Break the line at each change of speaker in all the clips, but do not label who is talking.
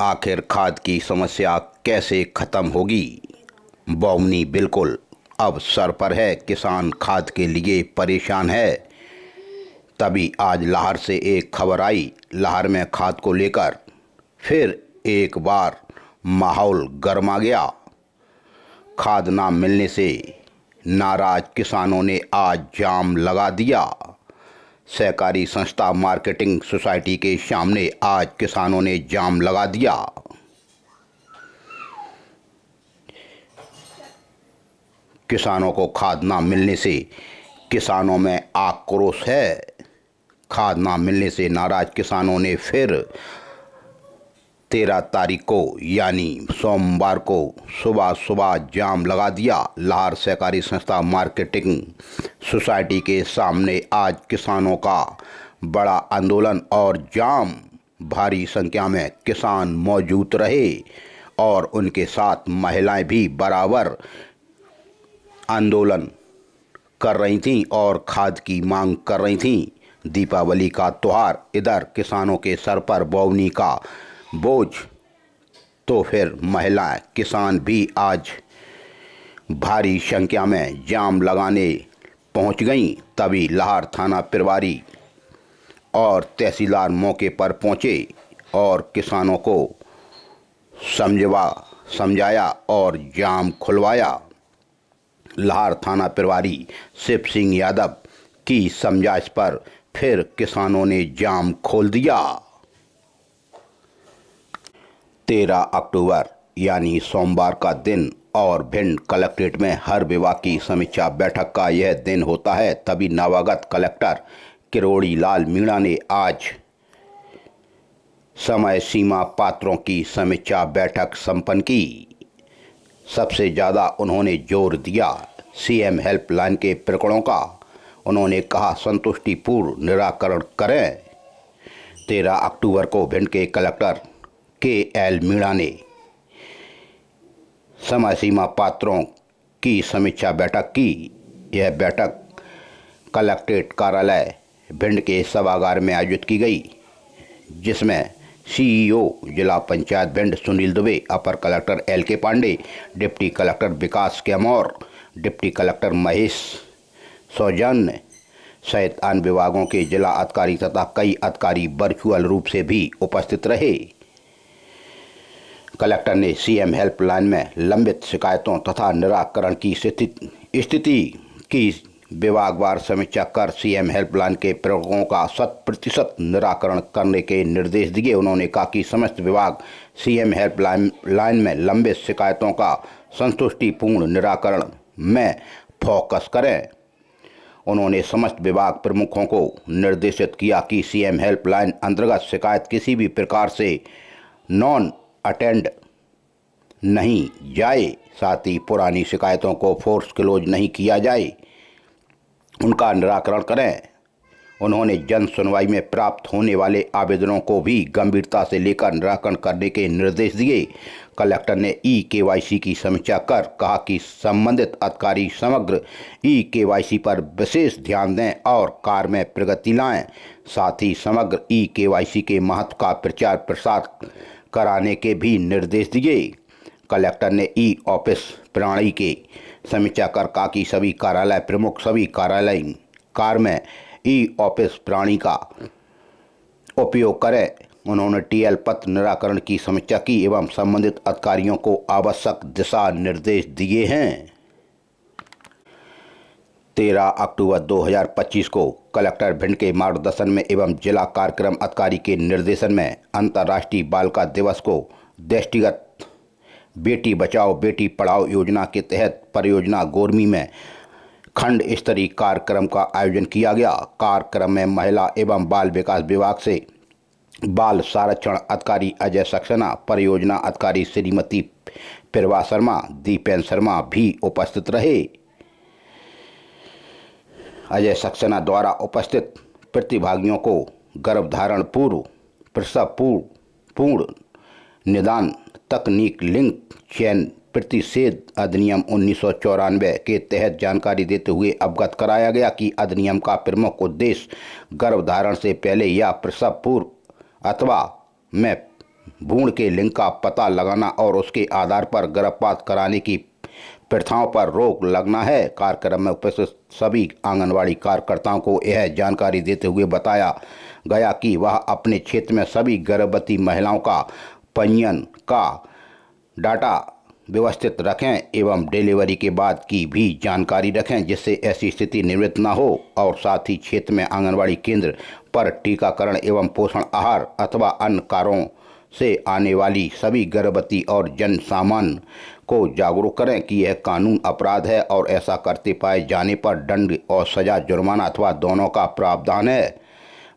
आखिर खाद की समस्या कैसे खत्म होगी? बौनी बिल्कुल अब सर पर है, किसान खाद के लिए परेशान है। तभी आज लाहौर से एक खबर आई। लाहौर में खाद को लेकर फिर एक बार माहौल गर्मा गया। खाद ना मिलने से नाराज किसानों ने आज जाम लगा दिया। सहकारी संस्था मार्केटिंग सोसाइटी के सामने आज किसानों ने जाम लगा दिया। किसानों को खाद ना मिलने से किसानों में आक्रोश है। खाद ना मिलने से नाराज किसानों ने फिर 13 तारीख को यानी सोमवार को सुबह सुबह जाम लगा दिया। लाहौर सहकारी संस्था मार्केटिंग सोसाइटी के सामने आज किसानों का बड़ा आंदोलन और जाम। भारी संख्या में किसान मौजूद रहे और उनके साथ महिलाएं भी बराबर आंदोलन कर रही थीं और खाद की मांग कर रही थीं। दीपावली का त्यौहार, इधर किसानों के सर पर बौनी का बोझ, तो फिर महिलाएं किसान भी आज भारी संख्या में जाम लगाने पहुंच गईं। तभी लाहौर थाना प्रभारी और तहसीलदार मौके पर पहुंचे और किसानों को समझाया और जाम खुलवाया। लाहौर थाना प्रभारी शिव सिंह यादव की समझाइश पर फिर किसानों ने जाम खोल दिया। 13 अक्टूबर यानी सोमवार का दिन और भिंड कलेक्ट्रेट में हर विभाग की समीक्षा बैठक का यह दिन होता है। तभी नवागत कलेक्टर किरोड़ी लाल मीणा ने आज समय सीमा पात्रों की समीक्षा बैठक संपन्न की। सबसे ज़्यादा उन्होंने जोर दिया सीएम हेल्पलाइन के प्रकरणों का। उन्होंने कहा संतुष्टिपूर्ण निराकरण करें। 13 अक्टूबर को भिंड के कलेक्टर KL मीणा ने समय सीमा पात्रों की समीक्षा बैठक की। यह बैठक कलेक्ट्रेट कार्यालय भिंड के सभागार में आयोजित की गई, जिसमें CEO जिला पंचायत भिंड सुनील दुबे, अपर collector LK Pandey, deputy collector Vikas Kaimor, deputy collector Mahesh Saujanya सहित अन्य विभागों के जिला अधिकारी तथा कई अधिकारी वर्चुअल रूप से भी उपस्थित रहे। कलेक्टर ने सीएम हेल्पलाइन में लंबित शिकायतों तथा निराकरण की स्थिति की विभागवार समीक्षा कर सीएम हेल्पलाइन के प्रकरणों का 100% निराकरण करने के निर्देश दिए। उन्होंने कहा कि समस्त विभाग सीएम हेल्पलाइन में लंबित शिकायतों का संतुष्टिपूर्ण निराकरण में फोकस करें। उन्होंने समस्त विभाग प्रमुखों को निर्देशित किया कि सीएम हेल्पलाइन अंतर्गत शिकायत किसी भी प्रकार से नॉन अटेंड नहीं जाए, साथ ही पुरानी शिकायतों को फोर्स क्लोज नहीं किया जाए, उनका निराकरण करें। उन्होंने जन सुनवाई में प्राप्त होने वाले आवेदनों को भी गंभीरता से लेकर निराकरण करने के निर्देश दिए। कलेक्टर ने EKYC की समीक्षा कर कहा कि संबंधित अधिकारी समग्र EKYC पर विशेष ध्यान दें और कार्य में प्रगति लाएं। साथ ही समग्र EKYC के महत्व का प्रचार प्रसार कराने के भी निर्देश दिए। कलेक्टर ने ऑफिस प्रणाली की समीक्षा कर कहा कि सभी कार्यालय प्रमुख सभी कार्यालय कार्य में ऑफिस प्रणाली का उपयोग करें। उन्होंने TL पत्र निराकरण की समीक्षा की एवं संबंधित अधिकारियों को आवश्यक दिशा निर्देश दिए हैं। 13 अक्टूबर 2025 को कलेक्टर भिंड के मार्गदर्शन में एवं जिला कार्यक्रम अधिकारी के निर्देशन में अंतर्राष्ट्रीय बालिका दिवस को दृष्टिगत बेटी बचाओ बेटी पढ़ाओ योजना के तहत परियोजना गोरमी में खंड स्तरीय कार्यक्रम का आयोजन किया गया। कार्यक्रम में महिला एवं बाल विकास विभाग से बाल संरक्षण अधिकारी अजय सक्सेना, परियोजना अधिकारी श्रीमती प्रभा शर्मा, दीपेन शर्मा भी उपस्थित रहे। अजय सक्सेना द्वारा उपस्थित प्रतिभागियों को गर्भधारण पूर्व, प्रसव पूर्ण निदान तकनीक, लिंग चयन प्रतिषेध अधिनियम 1994 के तहत जानकारी देते हुए अवगत कराया गया कि अधिनियम का प्रमुख उद्देश्य गर्भधारण से पहले या प्रसव पूर्व अथवा में भ्रूण के लिंग का पता लगाना और उसके आधार पर गर्भपात कराने की प्रथाओं पर रोक लगना है। कार्यक्रम में उपस्थित सभी आंगनवाड़ी कार्यकर्ताओं को यह जानकारी देते हुए बताया गया कि वह अपने क्षेत्र में सभी गर्भवती महिलाओं का पंजीयन का डाटा व्यवस्थित रखें एवं डिलीवरी के बाद की भी जानकारी रखें, जिससे ऐसी स्थिति निर्मित न हो। और साथ ही क्षेत्र में आंगनवाड़ी केंद्र पर टीकाकरण एवं पोषण आहार अथवा अन्य कारणों से आने वाली सभी गर्भवती और जन सामान्य को जागरूक करें कि यह कानून अपराध है और ऐसा करते पाए जाने पर दंड और सजा, जुर्माना अथवा दोनों का प्रावधान है।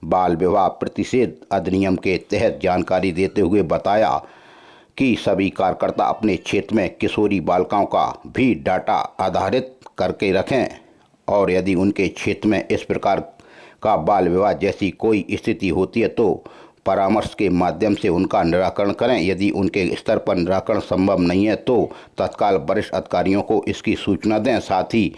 बाल विवाह प्रतिषेध अधिनियम के तहत जानकारी देते हुए बताया कि सभी कार्यकर्ता अपने क्षेत्र में किशोरी बालिकाओं का भी डाटा आधारित करके रखें और यदि उनके क्षेत्र में इस प्रकार का बाल विवाह जैसी कोई स्थिति होती है तो परामर्श के माध्यम से उनका निराकरण करें। यदि उनके स्तर पर निराकरण संभव नहीं है तो तत्काल वरिष्ठ अधिकारियों को इसकी सूचना दें। साथ ही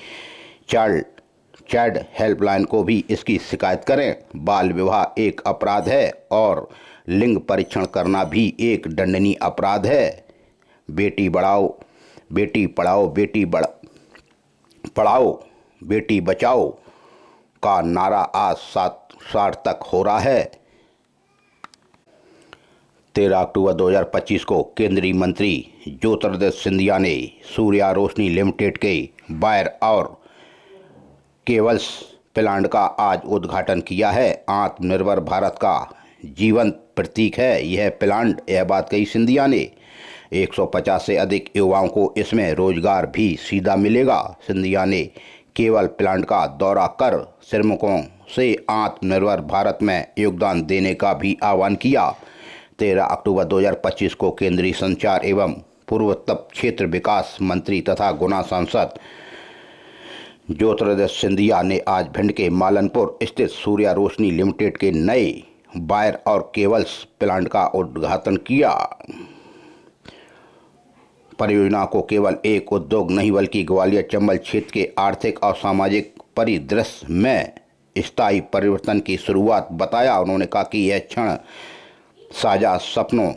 चाइल्ड हेल्पलाइन को भी इसकी शिकायत करें। बाल विवाह एक अपराध है और लिंग परीक्षण करना भी एक दंडनीय अपराध है। बेटी बढ़ाओ बेटी पढ़ाओ बेटी बचाओ का नारा आज सार्थक हो रहा है। 13 अक्टूबर 2025 को केंद्रीय मंत्री ज्योतिरादित्य सिंधिया ने सूर्या रोशनी लिमिटेड के बायर और केबल्स प्लांट का आज उद्घाटन किया है। आत्मनिर्भर भारत का जीवंत प्रतीक है यह प्लांट, यह बात कही सिंधिया ने। 150 से अधिक युवाओं को इसमें रोजगार भी सीधा मिलेगा। सिंधिया ने केबल प्लांट का दौरा कर श्रमिकों से आत्मनिर्भर भारत में योगदान देने का भी आह्वान किया। 13 अक्टूबर 2025 को केंद्रीय संचार एवं पूर्वोत्तर क्षेत्र विकास मंत्री तथा गुना सांसद ज्योतिरादित्य सिंधिया ने आज भिंड के मालनपुर स्थित सूर्या रोशनी लिमिटेड के नए बायर और केबल्स प्लांट का उद्घाटन किया। परियोजना को केवल एक उद्योग नहीं बल्कि ग्वालियर चंबल क्षेत्र के आर्थिक और सामाजिक परिदृश्य में स्थायी परिवर्तन की शुरुआत बताया। उन्होंने कहा कि यह क्षण साझा सपनों,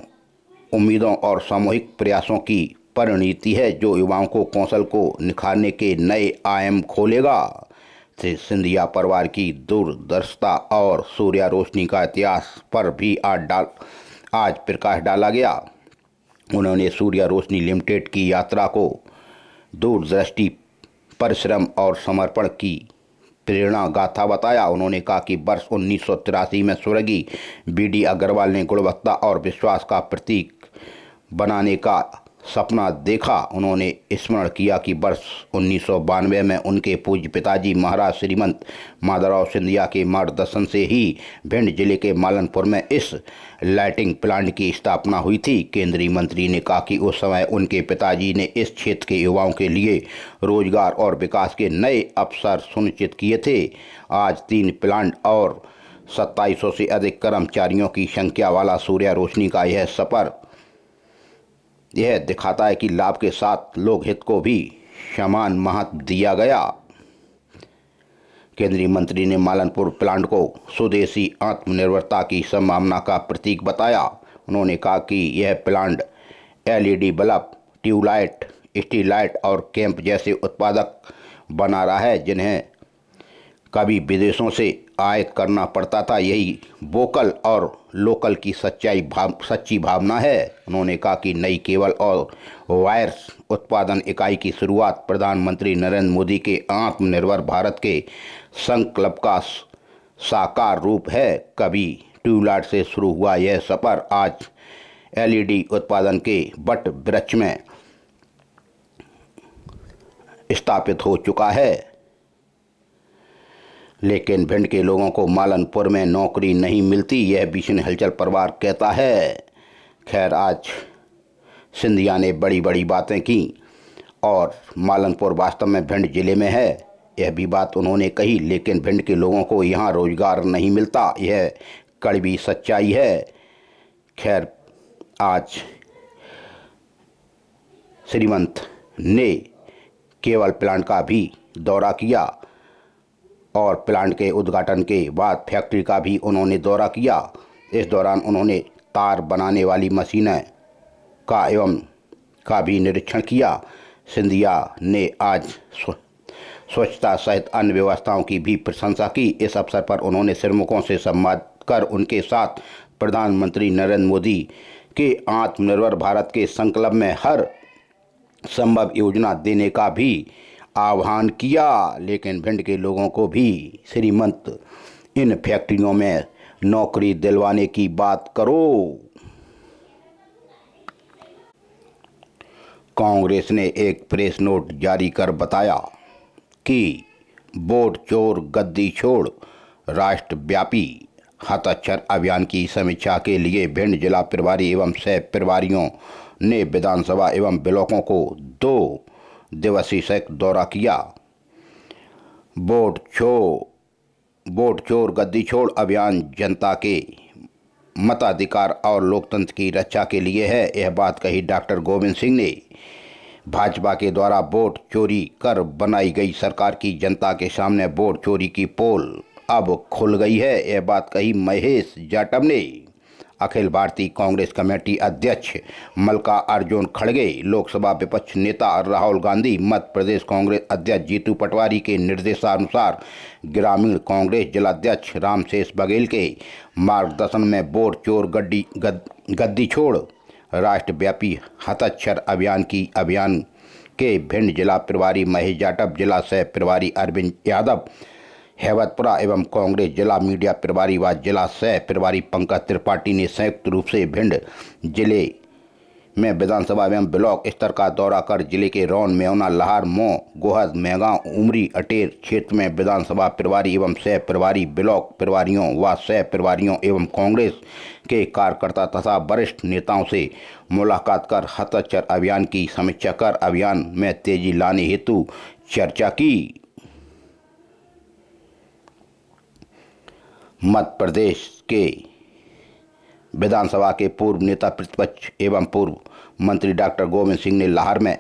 उम्मीदों और सामूहिक प्रयासों की परिणति है जो युवाओं को कौशल को निखारने के नए आयाम खोलेगा। सिंधिया परिवार की दूरदर्शिता और सूर्या रोशनी का इतिहास पर भी आज प्रकाश डाला गया। उन्होंने सूर्या रोशनी लिमिटेड की यात्रा को दूरदृष्टि, परिश्रम और समर्पण की प्रेरणा गाथा बताया। उन्होंने कहा कि वर्ष 1983 में स्वर्गीय बीडी अग्रवाल ने गुणवत्ता और विश्वास का प्रतीक बनाने का सपना देखा। उन्होंने स्मरण किया कि वर्ष 1992 में उनके पूज्य पिताजी महाराज श्रीमंत माधवराव सिंधिया के मार्गदर्शन से ही भिंड जिले के मालनपुर में इस लाइटिंग प्लांट की स्थापना हुई थी। केंद्रीय मंत्री ने कहा कि उस समय उनके पिताजी ने इस क्षेत्र के युवाओं के लिए रोजगार और विकास के नए अवसर सुनिश्चित किए थे। आज 3 प्लांट और 2700 से अधिक कर्मचारियों की संख्या वाला सूर्या रोशनी का यह सफर यह दिखाता है कि लाभ के साथ लोक हित को भी समान महत्व दिया गया। केंद्रीय मंत्री ने मालनपुर प्लांट को स्वदेशी आत्मनिर्भरता की संभावना का प्रतीक बताया। उन्होंने कहा कि यह plant LED bulb, tube light, street light और कैंप जैसे उत्पादक बना रहा है जिन्हें कभी विदेशों से आयात करना पड़ता था। यही वोकल और लोकल की सच्ची भावना है। उन्होंने कहा कि नई केबल और वायर्स उत्पादन इकाई की शुरुआत प्रधानमंत्री नरेंद्र मोदी के आत्मनिर्भर भारत के संकल्प का साकार रूप है। कभी ट्यूबलाइट से शुरू हुआ यह सफर आज एलईडी उत्पादन के वट वृक्ष में स्थापित हो चुका है। लेकिन भिंड के लोगों को मालनपुर में नौकरी नहीं मिलती, यह बिशन हलचल परिवार कहता है। खैर, आज सिंधिया ने बड़ी बड़ी बातें की और मालनपुर वास्तव में भिंड जिले में है, यह भी बात उन्होंने कही। लेकिन भिंड के लोगों को यहाँ रोजगार नहीं मिलता, यह कड़वी सच्चाई है। खैर, आज श्रीमंत ने केबल प्लांट का भी दौरा किया और प्लांट के उद्घाटन के बाद फैक्ट्री का भी उन्होंने दौरा किया। इस दौरान उन्होंने तार बनाने वाली मशीनें का भी निरीक्षण किया। सिंधिया ने आज स्वच्छता सहित अन्य व्यवस्थाओं की भी प्रशंसा की। इस अवसर पर उन्होंने श्रमिकों से संवाद कर उनके साथ प्रधानमंत्री नरेंद्र मोदी के आत्मनिर्भर भारत के संकल्प में हर संभव योजना देने का भी आह्वान किया। लेकिन भिंड के लोगों को भी श्रीमंत इन फैक्ट्रियों में नौकरी दिलवाने की बात करो। कांग्रेस ने एक प्रेस नोट जारी कर बताया कि वोट चोर गद्दी छोड़ राष्ट्रव्यापी हस्ताक्षर अभियान की समीक्षा के लिए भिंड जिला प्रभारी एवं सह प्रभारियों ने विधानसभा एवं ब्लॉकों को 2 दिवसीय संयुक्त दौरा किया। वोट चोर गद्दी छोड़ अभियान जनता के मताधिकार और लोकतंत्र की रक्षा के लिए है। यह बात कही डॉक्टर गोविंद सिंह ने। भाजपा के द्वारा वोट चोरी कर बनाई गई सरकार की जनता के सामने वोट चोरी की पोल अब खुल गई है। यह बात कही महेश जाटव ने। अखिल भारतीय कांग्रेस कमेटी अध्यक्ष मल्लिकार्जुन खड़गे, लोकसभा विपक्ष नेता राहुल गांधी, मध्य प्रदेश कांग्रेस अध्यक्ष जीतू पटवारी के निर्देशानुसार ग्रामीण कांग्रेस जिलाध्यक्ष रामशेष बघेल के मार्गदर्शन में वोट चोर गद्दी छोड़ राष्ट्रव्यापी हस्ताक्षर अभियान के भिंड जिला प्रभारी महेश जाटव, जिला सह प्रभारी अरविंद यादव हेवतपुरा एवं कांग्रेस जिला मीडिया प्रभारी व जिला सह प्रभारी पंकज त्रिपाठी ने संयुक्त रूप से भिंड जिले में विधानसभा एवं ब्लॉक स्तर का दौरा कर जिले के रौन, मेवना, लहार, मऊ, गोहद, मेहगांव, उमरी, अटेर क्षेत्र में विधानसभा प्रभारी एवं सह प्रभारी, ब्लॉक प्रभारियों व सह प्रभारियों एवं कांग्रेस के कार्यकर्ता तथा वरिष्ठ नेताओं से मुलाकात कर हस्ताक्षर अभियान की समीक्षा कर अभियान में तेजी लाने हेतु चर्चा की। मध्य प्रदेश के विधानसभा के पूर्व नेता प्रतिपक्ष एवं पूर्व मंत्री डॉक्टर गोविंद सिंह ने लाहौर में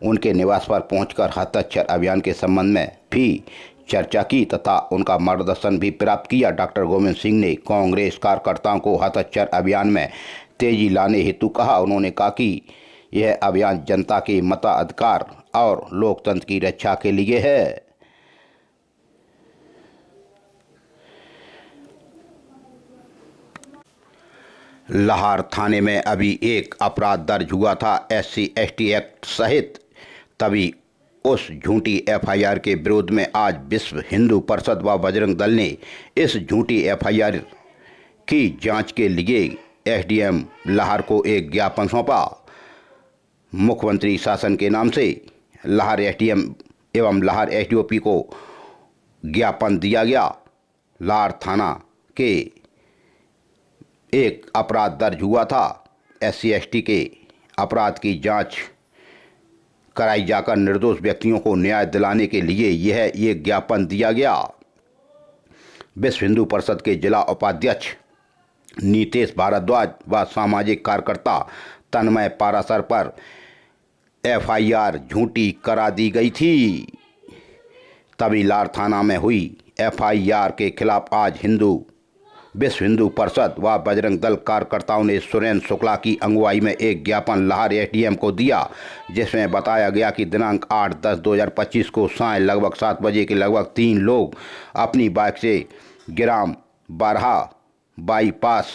उनके निवास पर पहुंचकर हस्ताक्षर अभियान के संबंध में भी चर्चा की तथा उनका मार्गदर्शन भी प्राप्त किया। डॉक्टर गोविंद सिंह ने कांग्रेस कार्यकर्ताओं को हस्ताक्षर अभियान में तेजी लाने हेतु कहा। उन्होंने कहा कि यह अभियान जनता के मताधिकार और लोकतंत्र की रक्षा के लिए है। लाहौर थाने में अभी एक अपराध दर्ज हुआ था SC/ST एक्ट सहित, तभी उस झूठी FIR के विरोध में आज विश्व हिंदू परिषद व बजरंग दल ने इस झूठी FIR की जांच के लिए SDM लाहौर को एक ज्ञापन सौंपा। मुख्यमंत्री शासन के नाम से लाहौर SDM एवं लाहौर SDOP को ज्ञापन दिया गया। लाहौर थाना के एक अपराध दर्ज हुआ था। SC/ST के अपराध की जांच कराई जाकर निर्दोष व्यक्तियों को न्याय दिलाने के लिए यह ज्ञापन दिया गया। विश्व हिंदू परिषद के जिला उपाध्यक्ष नीतेश भारद्वाज व सामाजिक कार्यकर्ता तन्मय पारासर पर FIR झूठी करा दी गई थी। तभी लाहौर थाना में हुई FIR के खिलाफ आज विश्व हिंदू परिषद व बजरंग दल कार्यकर्ताओं ने सुरेंद्र शुक्ला की अगुवाई में एक ज्ञापन लाहौर SDM को दिया, जिसमें बताया गया कि दिनांक 8/10/2025 को साय लगभग 7 बजे के लगभग 3 लोग अपनी बाइक से ग्राम बारहा बाईपास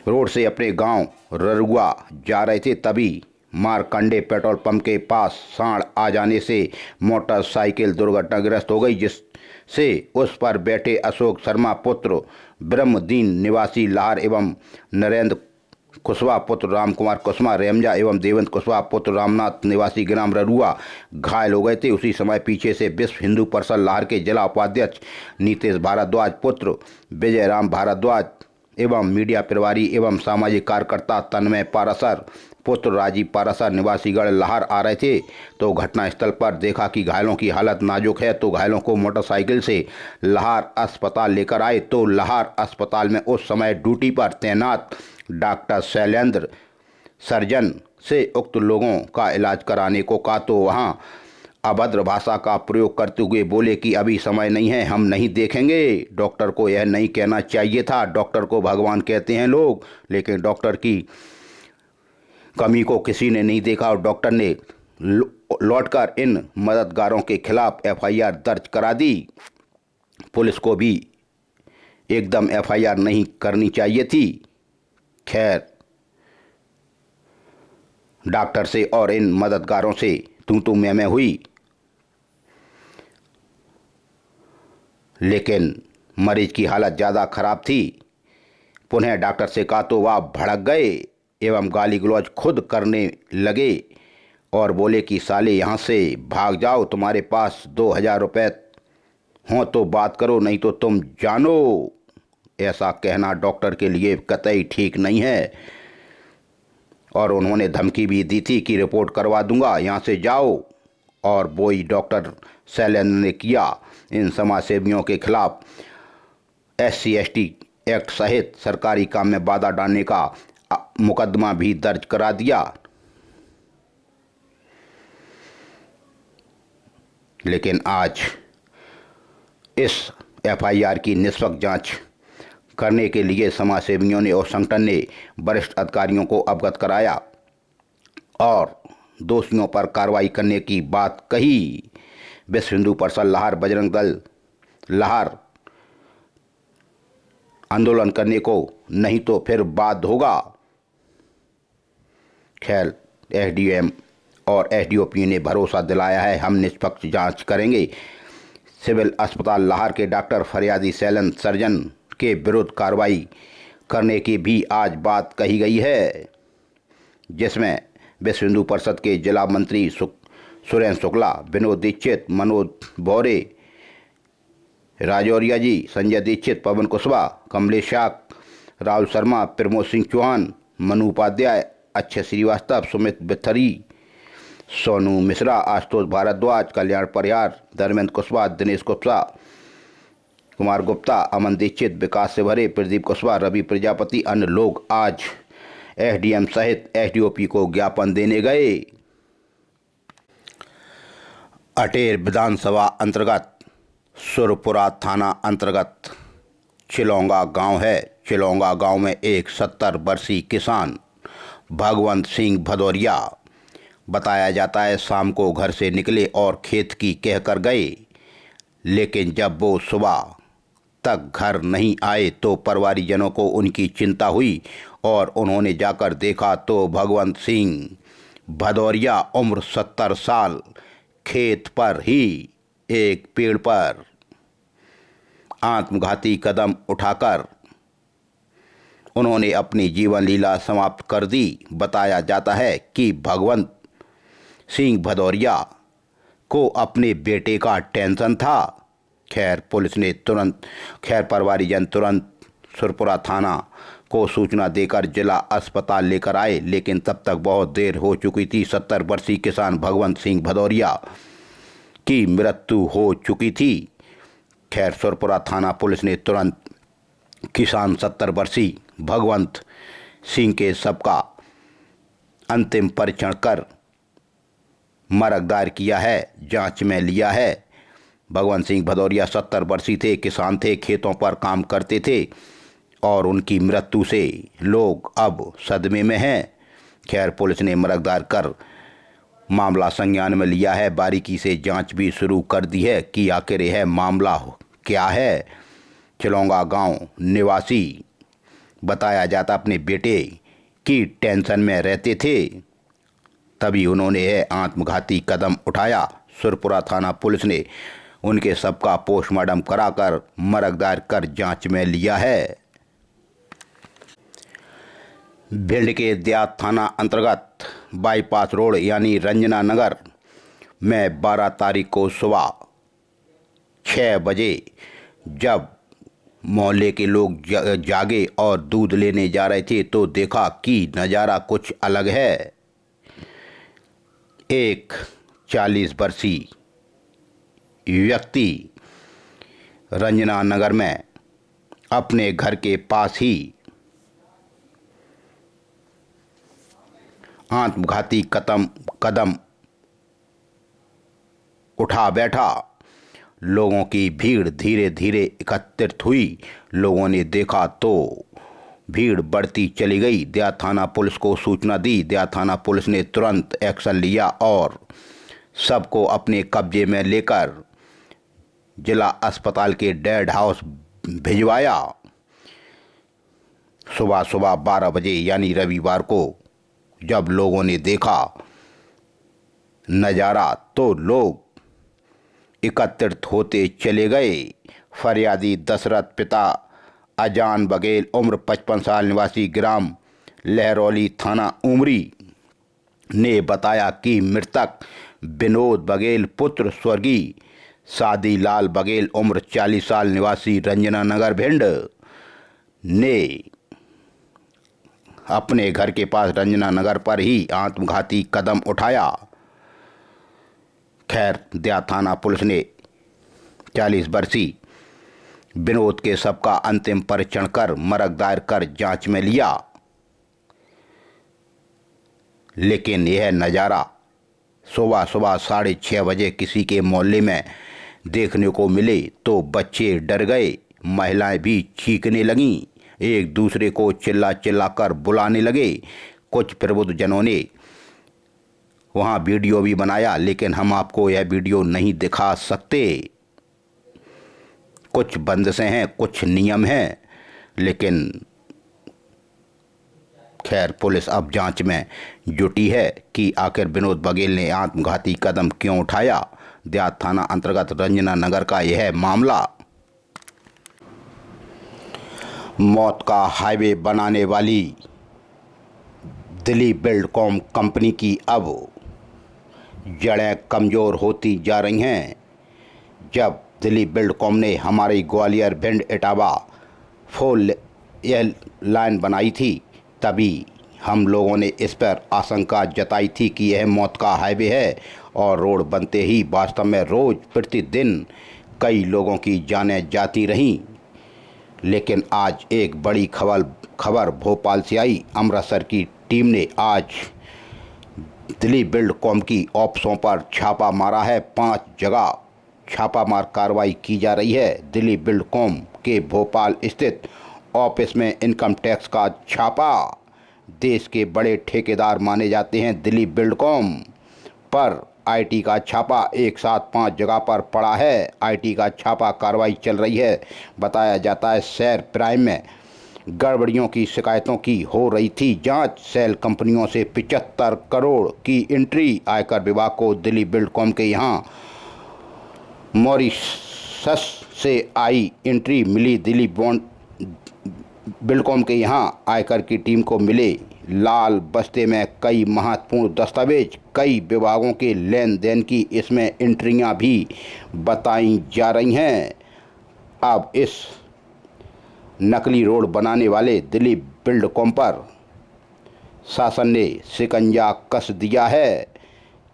रोड से अपने गांव ररुआ जा रहे थे। तभी मारकंडे पेट्रोल पंप के पास सांड आ जाने से मोटरसाइकिल दुर्घटनाग्रस्त हो गई, जिससे उस पर बैठे अशोक शर्मा पुत्र ब्रह्मदीन निवासी लाहौर एवं नरेंद्र कुशवाहा पुत्र रामकुमार कुशवाहा रेमजा एवं देवेंद्र कुशवाहा पुत्र रामनाथ निवासी ग्राम ररुआ घायल हो गए थे। उसी समय पीछे से विश्व हिंदू परिषद लाहौर के जिला उपाध्यक्ष नीतेश भारद्वाज पुत्र विजय राम भारद्वाज एवं मीडिया प्रभारी एवं सामाजिक कार्यकर्ता तन्मय पारासर पुत्र राजीव पारासर निवासीगढ़ लाहौर आ रहे थे। तो घटनास्थल पर देखा कि घायलों की हालत नाजुक है, तो घायलों को मोटरसाइकिल से लाहौर अस्पताल लेकर आए। तो लाहौर अस्पताल में उस समय ड्यूटी पर तैनात डॉक्टर शैलेंद्र सर्जन से उक्त लोगों का इलाज कराने को कहा, तो वहां अभद्र भाषा का प्रयोग करते हुए बोले कि अभी समय नहीं है, हम नहीं देखेंगे। डॉक्टर को यह नहीं कहना चाहिए था। डॉक्टर को भगवान कहते हैं लोग, लेकिन डॉक्टर की कमी को किसी ने नहीं देखा और डॉक्टर ने लौटकर इन मददगारों के खिलाफ एफआईआर दर्ज करा दी। पुलिस को भी एकदम एफआईआर नहीं करनी चाहिए थी। खैर, डॉक्टर से और इन मददगारों से तू मैं हुई, लेकिन मरीज की हालत ज़्यादा खराब थी। पुनः डॉक्टर से कहा तो वह भड़क गए एवं गाली गलौज खुद करने लगे और बोले कि साले यहाँ से भाग जाओ, तुम्हारे पास 2000 रुपये हों तो बात करो, नहीं तो तुम जानो। ऐसा कहना डॉक्टर के लिए कतई ठीक नहीं है और उन्होंने धमकी भी दी थी कि रिपोर्ट करवा दूंगा, यहाँ से जाओ। और वही डॉक्टर शैलेंद्र ने किया। इन समाजसेवियों के खिलाफ SC/ST एक्ट सहित सरकारी काम में बाधा डालने का मुकदमा भी दर्ज करा दिया। लेकिन आज इस एफआईआर की निष्पक्ष जांच करने के लिए समाजसेवियों ने और संगठन ने वरिष्ठ अधिकारियों को अवगत कराया और दोषियों पर कार्रवाई करने की बात कही। विश्व हिंदू परिषद लाहौर, बजरंग दल लाहौर आंदोलन करने को नहीं तो फिर बाध्य होगा। खैर, SDM और SDOP ने भरोसा दिलाया है, हम निष्पक्ष जांच करेंगे। सिविल अस्पताल लाहौर के डॉक्टर फरियादी शैलेंद्र सर्जन के विरुद्ध कार्रवाई करने की भी आज बात कही गई है, जिसमें विश्व हिंदू परिषद के जिला मंत्री सुरेंद्र शुक्ला, विनोद दीक्षित, मनोज भौरे, राजौरिया जी, संजय दीक्षित, पवन कुशवाहा, कमलेश शाक, राहुल शर्मा, प्रमोद सिंह चौहान, मनु उपाध्याय, अक्षय श्रीवास्तव, सुमित बिथरी, सोनू मिश्रा, आशुतोष भारद्वाज, कल्याण परिहार, धर्मेंद्र कुशवाहा, दिनेश कुशवाहा, कुमार गुप्ता, अमन दीक्षित, विकास सेवरे, प्रदीप कुशवाहा, रवि प्रजापति, अन्य लोग आज SDM सहित SDOP को ज्ञापन देने गए। अटेर विधानसभा अंतर्गत सुरपुरा थाना अंतर्गत चिलौंगा गांव है। चिलौंगा गांव में एक 70 वर्षीय किसान भगवंत सिंह भदौरिया बताया जाता है शाम को घर से निकले और खेत की कहकर गए, लेकिन जब वो सुबह तक घर नहीं आए तो परिवारजनों को उनकी चिंता हुई और उन्होंने जाकर देखा तो भगवंत सिंह भदौरिया उम्र 70 साल खेत पर ही एक पेड़ पर आत्मघाती कदम उठाकर उन्होंने अपनी जीवन लीला समाप्त कर दी। बताया जाता है कि भगवंत सिंह भदौरिया को अपने बेटे का टेंशन था। खैर, पुलिस ने परिवारजन तुरंत सुरपुरा थाना को सूचना देकर जिला अस्पताल लेकर आए, लेकिन तब तक बहुत देर हो चुकी थी। 70 वर्षीय किसान भगवंत सिंह भदौरिया की मृत्यु हो चुकी थी। खैर, सुरपुरा थाना पुलिस ने तुरंत किसान 70 वर्षीय भगवंत सिंह के शव का अंतिम परीक्षण कर मरग दायर किया है, जांच में लिया है। भगवंत सिंह भदौरिया 70 वर्षीय थे, किसान थे, खेतों पर काम करते थे और उनकी मृत्यु से लोग अब सदमे में हैं। खैर, पुलिस ने मरग दायर कर मामला संज्ञान में लिया है। बारीकी से जांच भी शुरू कर दी है कि आखिर यह मामला क्या है। चिलौंगा गांव निवासी बताया जाता अपने बेटे की टेंशन में रहते थे, तभी उन्होंने यह आत्मघाती कदम उठाया। सुरपुरा थाना पुलिस ने उनके शव का पोस्टमार्टम कराकर मरग दायर कर जांच में लिया है। भिंड के देहात थाना अंतर्गत बाईपास रोड यानी रंजना नगर में 12 तारीख को सुबह 6 बजे जब मोहल्ले के लोग जागे और दूध लेने जा रहे थे तो देखा कि नज़ारा कुछ अलग है। एक 40 वर्षीय व्यक्ति रंजना नगर में अपने घर के पास ही आत्मघाती कदम उठा बैठा। लोगों की भीड़ धीरे धीरे एकत्रित हुई। लोगों ने देखा तो भीड़ बढ़ती चली गई। देहात थाना पुलिस को सूचना दी। देहात थाना पुलिस ने तुरंत एक्शन लिया और सबको अपने कब्जे में लेकर जिला अस्पताल के डेड हाउस भिजवाया। सुबह सुबह 12 बजे यानी रविवार को जब लोगों ने देखा नज़ारा तो लोग एकत्रित होते चले गए। फरियादी दशरथ पिता अजान बघेल उम्र 55 साल निवासी ग्राम लहरौली थाना उमरी ने बताया कि मृतक विनोद बघेल पुत्र स्वर्गीय शादीलाल बघेल उम्र 40 साल निवासी रंजना नगर भिंड ने अपने घर के पास रंजना नगर पर ही आत्मघाती कदम उठाया। खैर देहात थाना पुलिस ने 40 वर्षीय विनोद के शव का अंतिम परीक्षण कर मरग दायर कर जांच में लिया, लेकिन यह नज़ारा सुबह सुबह 6:30 बजे किसी के मोहल्ले में देखने को मिले तो बच्चे डर गए, महिलाएं भी चीखने लगीं, एक दूसरे को चिल्ला चिल्ला कर बुलाने लगे। कुछ प्रबुद्धजनों ने वहां वीडियो भी बनाया, लेकिन हम आपको यह वीडियो नहीं दिखा सकते। कुछ बंदिशें हैं, कुछ नियम हैं, लेकिन खैर पुलिस अब जांच में जुटी है कि आखिर विनोद बघेल ने आत्मघाती कदम क्यों उठाया। देहात थाना अंतर्गत रंजना नगर का यह मामला। मौत का हाईवे बनाने वाली दिल्ली बिल्डकॉन कंपनी की अब जड़ें कमज़ोर होती जा रही हैं। जब दिल्ली बिल्डकॉन ने हमारी ग्वालियर भिंड इटावा 4 लाइन बनाई थी तभी हम लोगों ने इस पर आशंका जताई थी कि यह मौत का हाईवे है और रोड बनते ही वास्तव में रोज़ प्रतिदिन कई लोगों की जानें जाती रहीं। लेकिन आज एक बड़ी खबर भोपाल से आई। अमृतसर की टीम ने आज दिल्ली बिल्डकॉन की ऑफिसों पर छापा मारा है। 5 जगह छापामार कार्रवाई की जा रही है। दिल्ली बिल्डकॉन के भोपाल स्थित ऑफिस में इनकम टैक्स का छापा। देश के बड़े ठेकेदार माने जाते हैं दिल्ली बिल्डकॉन पर आईटी का छापा एक साथ 5 जगह पर पड़ा है। आईटी का छापा कार्रवाई चल रही है। बताया जाता है शेयर प्राइम में गड़बड़ियों की शिकायतों की हो रही थी जांच। सेल कंपनियों से 75 करोड़ की एंट्री। आयकर विभाग को दिल्ली बिल्डकॉन के यहाँ मॉरिशस से आई एंट्री मिली। दिल्ली बिल्डकॉन के यहाँ आयकर की टीम को मिले लाल बस्ते में कई महत्वपूर्ण दस्तावेज। कई विभागों के लेन देन की इसमें एंट्रियां भी बताई जा रही हैं। अब इस नकली रोड बनाने वाले दिल्ली बिल्डकॉन पर शासन ने शिकंजा कस दिया है,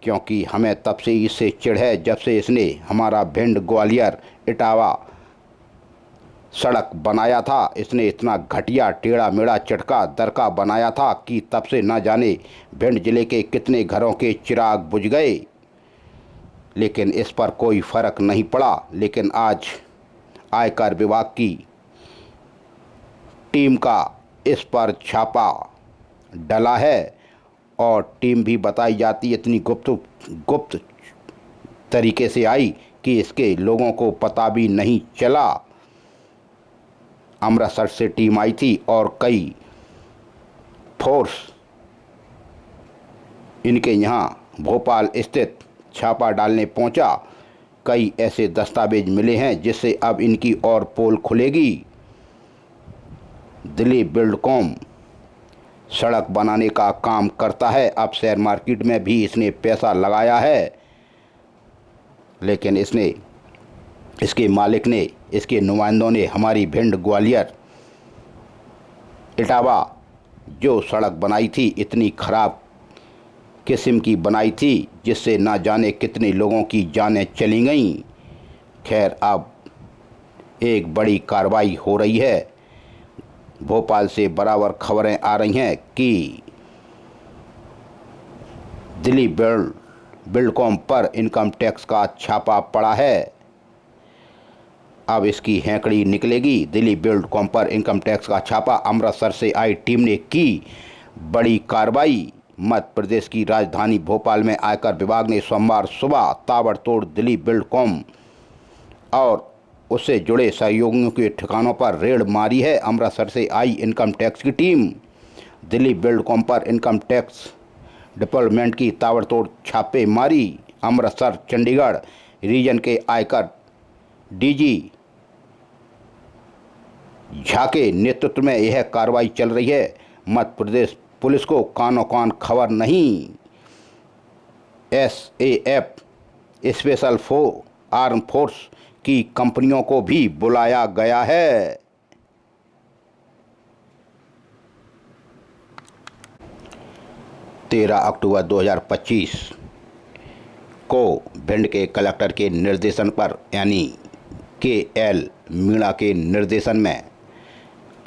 क्योंकि हमें तब से इससे चिढ़ है जब से इसने हमारा भिंड ग्वालियर इटावा सड़क बनाया था। इसने इतना घटिया टेढ़ा मेढ़ा चटका दरका बनाया था कि तब से न जाने भिंड जिले के कितने घरों के चिराग बुझ गए, लेकिन इस पर कोई फ़र्क नहीं पड़ा। लेकिन आज आयकर विभाग की टीम का इस पर छापा डला है और टीम भी बताई जाती है इतनी गुप्त तरीके से आई कि इसके लोगों को पता भी नहीं चला। अमृतसर से टीम आई थी और कई फोर्स इनके यहाँ भोपाल स्थित छापा डालने पहुँचा। कई ऐसे दस्तावेज मिले हैं जिससे अब इनकी और पोल खुलेगी। दिल्ली बिल्डकॉन सड़क बनाने का काम करता है। अब शेयर मार्केट में भी इसने पैसा लगाया है, लेकिन इसके मालिक ने, इसके नुमाइंदों ने हमारी भिंड ग्वालियर इटावा जो सड़क बनाई थी इतनी खराब किस्म की बनाई थी जिससे ना जाने कितने लोगों की जानें चली गईं। खैर अब एक बड़ी कार्रवाई हो रही है। भोपाल से बराबर खबरें आ रही हैं कि दिल्ली बिल्डकॉम पर इनकम टैक्स का छापा पड़ा है। अब इसकी हैंकड़ी निकलेगी। दिल्ली बिल्डकॉम पर इनकम टैक्स का छापा। अमृतसर से आई टीम ने की बड़ी कार्रवाई। मध्य प्रदेश की राजधानी भोपाल में आयकर विभाग ने सोमवार सुबह ताबड़तोड़ दिल्ली बिल्डकॉम और उससे जुड़े सहयोगियों के ठिकानों पर रेड मारी है। अमृतसर से आई इनकम टैक्स की टीम दिल्ली बिल्डकॉम पर इनकम टैक्स डिपार्टमेंट की ताबड़तोड़ छापे मारी। अमृतसर चंडीगढ़ रीजन के आयकर डीजी झा के नेतृत्व में यह कार्रवाई चल रही है। मध्य प्रदेश पुलिस को कानो कान खबर नहीं। एसएएफ स्पेशल आर्म फोर्स की कंपनियों को भी बुलाया गया है। 13 अक्टूबर 2025 को भिंड के कलेक्टर के निर्देशन पर यानी KL मीणा के निर्देशन में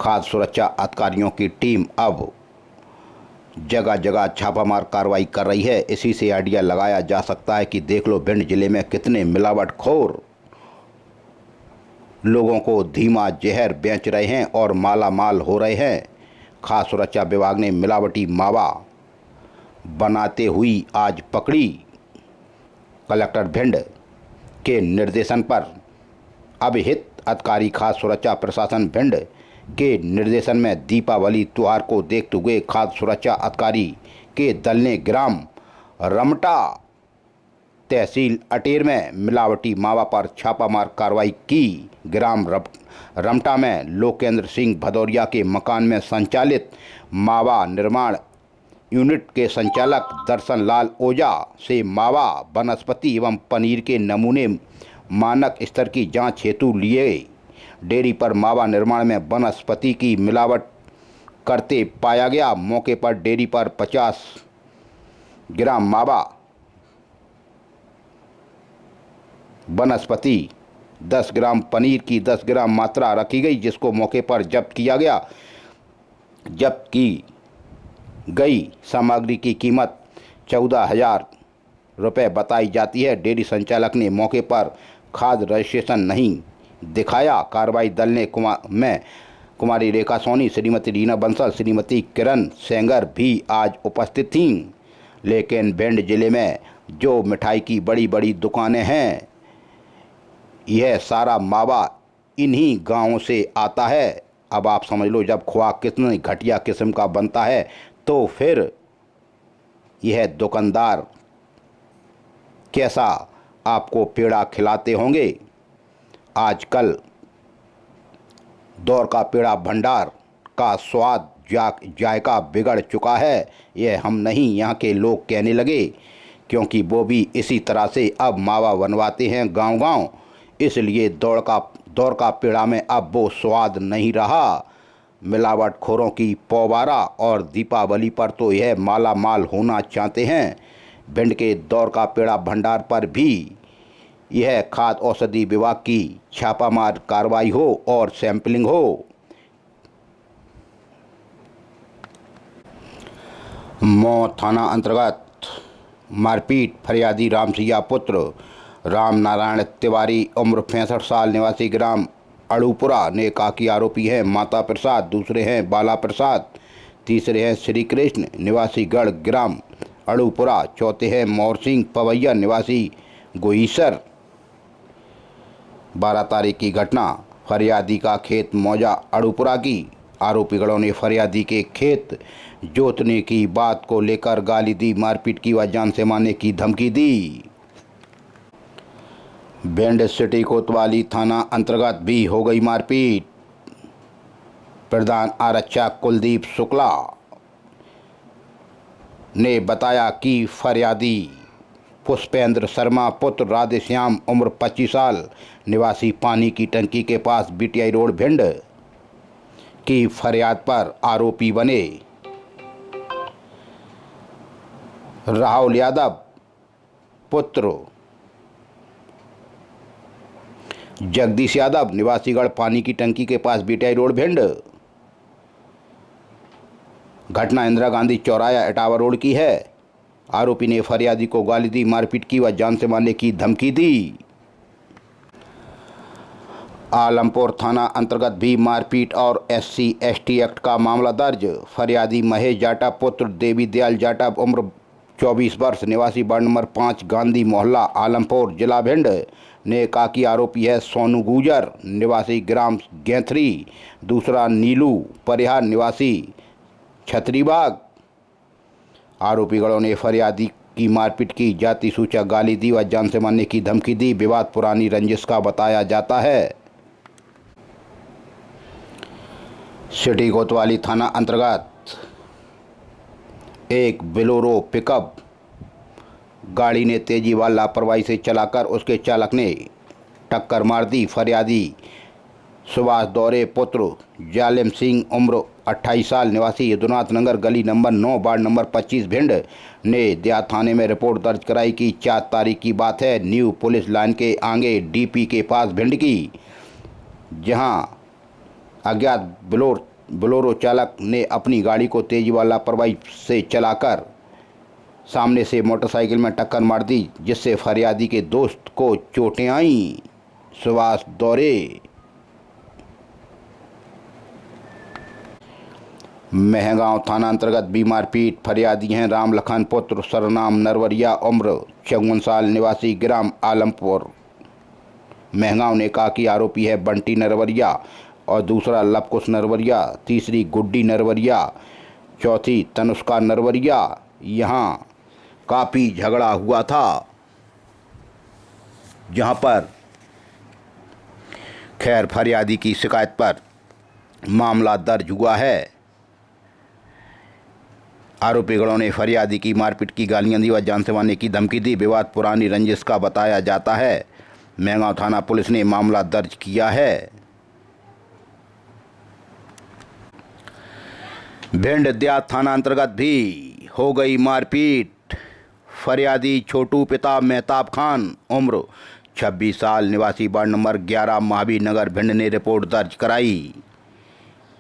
खाद्य सुरक्षा अधिकारियों की टीम अब जगह जगह छापामार कार्रवाई कर रही है। इसी से आइडिया लगाया जा सकता है कि देख लो भिंड जिले में कितने मिलावटखोर लोगों को धीमा जहर बेच रहे हैं और माला माल हो रहे हैं। खाद्य सुरक्षा विभाग ने मिलावटी मावा बनाते हुई आज पकड़ी। कलेक्टर भिंड के निर्देशन पर अभिहित अधिकारी खाद्य सुरक्षा प्रशासन भिंड के निर्देशन में दीपावली त्योहार को देखते हुए खाद्य सुरक्षा अधिकारी के दल ने ग्राम रमटा तहसील अटेर में मिलावटी मावा पर छापामार कार्रवाई की। ग्राम रमटा में लोकेंद्र सिंह भदौरिया के मकान में संचालित मावा निर्माण यूनिट के संचालक दर्शन लाल ओझा से मावा वनस्पति एवं पनीर के नमूने मानक स्तर की जांच हेतु लिए। डेयरी पर मावा निर्माण में वनस्पति की मिलावट करते पाया गया। मौके पर डेयरी पर 50 ग्राम मावा वनस्पति 10 ग्राम पनीर की 10 ग्राम मात्रा रखी गई, जिसको मौके पर जब्त किया गया। जब्त की गई सामग्री की कीमत 14,000 रुपये बताई जाती है। डेयरी संचालक ने मौके पर खाद्य रजिस्ट्रेशन नहीं दिखाया। कार्रवाई दल ने कुमारी रेखा सोनी, श्रीमती रीना बंसल, श्रीमती किरण सेंगर भी आज उपस्थित थीं। लेकिन भिंड जिले में जो मिठाई की बड़ी बड़ी दुकानें हैं, यह सारा मावा इन्हीं गांवों से आता है। अब आप समझ लो जब खोआ कितनी घटिया किस्म का बनता है तो फिर यह दुकानदार कैसा आपको पेड़ा खिलाते होंगे। आजकल दौर का पेड़ा भंडार का स्वाद जायका बिगड़ चुका है। यह हम नहीं, यहाँ के लोग कहने लगे, क्योंकि वो भी इसी तरह से अब मावा बनवाते हैं गांव-गांव। इसलिए दौर का पेड़ा में अब वो स्वाद नहीं रहा। मिलावटखोरों की पौबारा और दीपावली पर तो यह माला माल होना चाहते हैं। भिंड के दौर का पेड़ा भंडार पर भी यह खाद्य औषधि विभाग की छापामार कार्रवाई हो और सैंपलिंग हो। मऊ थाना अंतर्गत मारपीट फरियादी रामसिया पुत्र राम नारायण तिवारी उम्र 65 साल निवासी ग्राम अड़ूपुरा ने कहा कि आरोपी हैं माता प्रसाद, दूसरे हैं बाला प्रसाद, तीसरे हैं श्री कृष्ण निवासी गढ़ ग्राम अड़ूपुरा, चौथे हैं मोर सिंह पवैया निवासी गोईसर। 12 तारीख की घटना फरियादी का खेत मौजा अड़ूपुरा की। आरोपीगणों ने फरियादी के खेत जोतने की बात को लेकर गाली दी, मारपीट की व जान से मारने की धमकी दी। भिंड सिटी कोतवाली थाना अंतर्गत भी हो गई मारपीट। प्रधान आरक्षक कुलदीप शुक्ला ने बताया कि फरियादी पुष्पेंद्र शर्मा पुत्र राधेश्याम उम्र 25 साल निवासी पानी की टंकी के पास BTI रोड भिंड की फरियाद पर आरोपी बने। राहुल यादव पुत्र जगदीश यादव निवासीगढ़ पानी की टंकी के पास BTI रोड भिंड। घटना इंदिरा गांधी चौराया इटावा रोड की है। आरोपी ने फरियादी को गाली दी, मारपीट की व जान से मारने की धमकी दी। आलमपुर थाना अंतर्गत भी मारपीट और SC/ST एक्ट का मामला दर्ज। फरियादी महेश जाटव पुत्र देवी दयाल जाटव उम्र 24 वर्ष निवासी वार्ड नंबर 5 गांधी मोहल्ला आलमपुर जिला भिंड ने कहा कि आरोपी है सोनू गुजर निवासी ग्राम गैंथरी, दूसरा नीलू परिहार निवासी छतरीबाग। आरोपीगणों ने फरियादी की मारपीट की, जाति सूचक गाली दी व जान से मारने की धमकी दी। विवाद पुरानी रंजिश का बताया जाता है। सिटी कोतवाली थाना अंतर्गत एक बोलेरो पिकअप गाड़ी ने तेजी व लापरवाही से चलाकर उसके चालक ने टक्कर मार दी। फरियादी सुभाष दौरे पुत्र जालिम सिंह उम्र 28 साल निवासी यदुनाथ नगर गली नंबर 9 वार्ड नंबर 25 भिंड ने देहात थाने में रिपोर्ट दर्ज कराई कि 4 तारीख की बात है। न्यू पुलिस लाइन के आगे DP के पास भिंड की, जहां अज्ञात बोलेरो चालक ने अपनी गाड़ी को तेजी व लापरवाही से चलाकर सामने से मोटरसाइकिल में टक्कर मार दी, जिससे फरियादी के दोस्त को चोटें आईं। सुभाष दौरे महगांव थाना अंतर्गत भी मारपीट। फरियादी हैं राम लखन पुत्र सरनाम नरवरिया उम्र 54 साल निवासी ग्राम आलमपुर महगांव ने कहा कि आरोपी है बंटी नरवरिया और दूसरा लवकुश नरवरिया, तीसरी गुड्डी नरवरिया, चौथी तनुष्का नरवरिया। यहां काफ़ी झगड़ा हुआ था, जहां पर खैर फरियादी की शिकायत पर मामला दर्ज हुआ है। आरोपीगणों ने फरियादी की मारपीट की, गालियां दी व जान से मारने की धमकी दी। विवाद पुरानी रंजिश का बताया जाता है। महगांव थाना पुलिस ने मामला दर्ज किया है। भिंड देहात थाना अंतर्गत भी हो गई मारपीट। फरियादी छोटू पिता मेहताब खान उम्र 26 साल निवासी वार्ड नंबर 11 महावीर नगर भिंड ने रिपोर्ट दर्ज कराई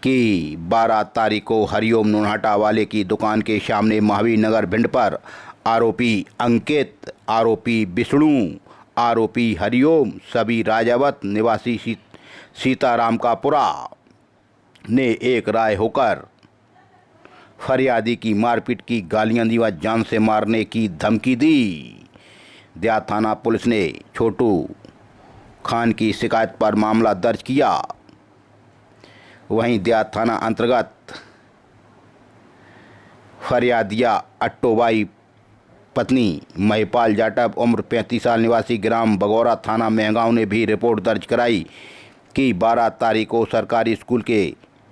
कि 12 तारीख को हरिओम नोनहाटा वाले की दुकान के सामने महावीर नगर भिंड पर आरोपी अंकित, आरोपी विष्णु, आरोपी हरिओम सभी राजावत निवासी सीताराम का पुरा ने एक राय होकर फरियादी की मारपीट की, गालियां दी व जान से मारने की धमकी दी। देहात थाना पुलिस ने छोटू खान की शिकायत पर मामला दर्ज किया। वहीं देहात थाना अंतर्गत फरियादिया अट्टोबाई पत्नी महिपाल जाटव उम्र 35 साल निवासी ग्राम बगौरा थाना महगांव ने भी रिपोर्ट दर्ज कराई कि 12 तारीख को सरकारी स्कूल के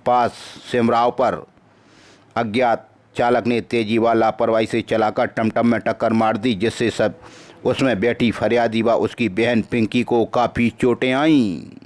पास सिमराव पर अज्ञात चालक ने तेजी व लापरवाही से चलाकर टमटम में टक्कर मार दी, जिससे सब उसमें बैठी फरियादी व उसकी बहन पिंकी को काफ़ी चोटें आईं।